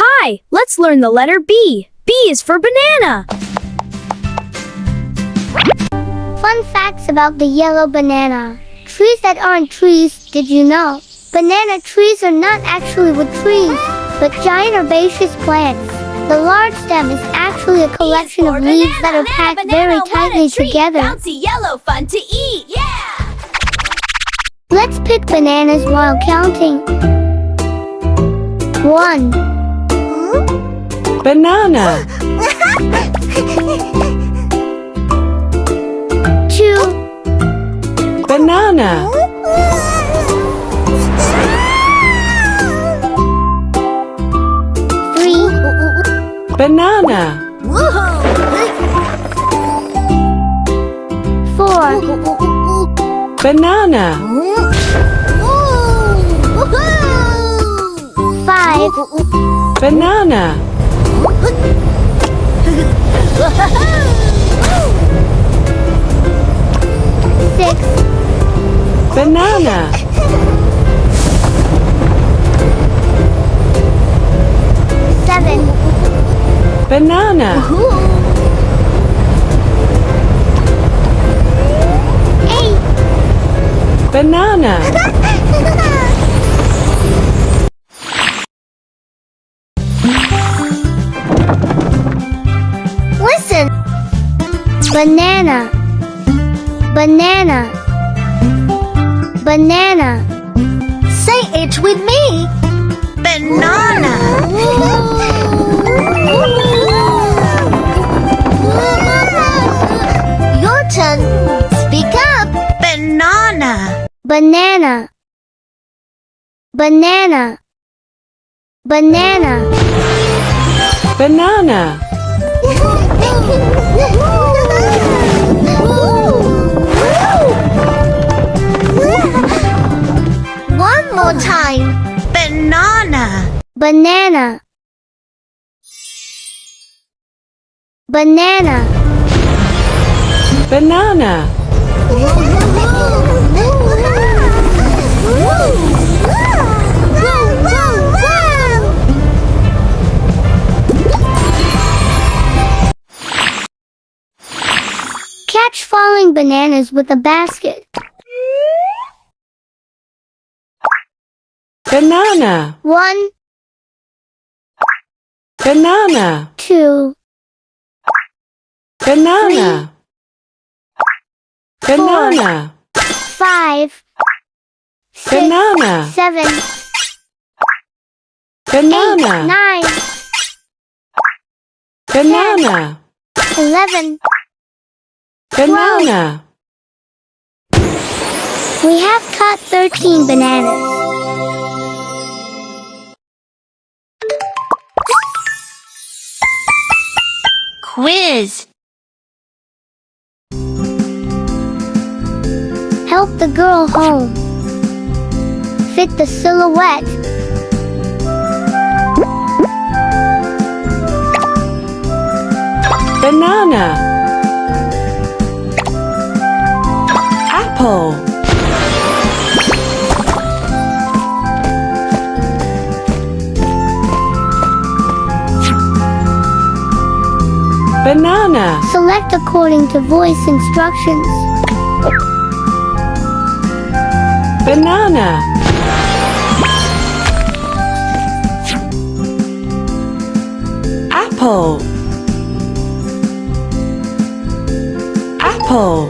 Hi, let's learn the letter B. B is for banana. Fun facts about the yellow banana. Trees that aren't trees, did you know? Banana trees are not actually wood trees, but giant herbaceous plants. The large stem is actually a collection of leaves that are packed very tightly together. Bouncy yellow, fun to eat. Yeah! Let's pick bananas while counting. 1, Banana. 2, Banana. 3, Banana. 4, Banana. 5, Banana. 6, Banana. 7, Banana. 8. Banana. Listen. Banana. Banana. Banana. Say it with me. Banana. Your turn. Speak up. Banana. Banana. Banana. Banana. Banana. One more time. Banana. Banana. Banana. Banana. Catch falling bananas with a basket. Banana. 1, Banana. 2, Banana. Banana. 5, 6, Banana. 7, 8, Banana. 9, Banana. 11. Banana. We have caught 13 bananas. Quiz. Help the girl home. Fit the silhouette. Banana. Apple. Banana. Select according to voice instructions. Banana. Apple. Apple.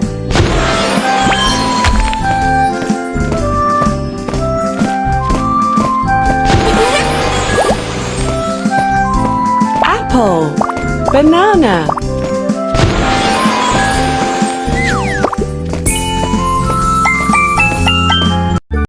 Apple. Banana.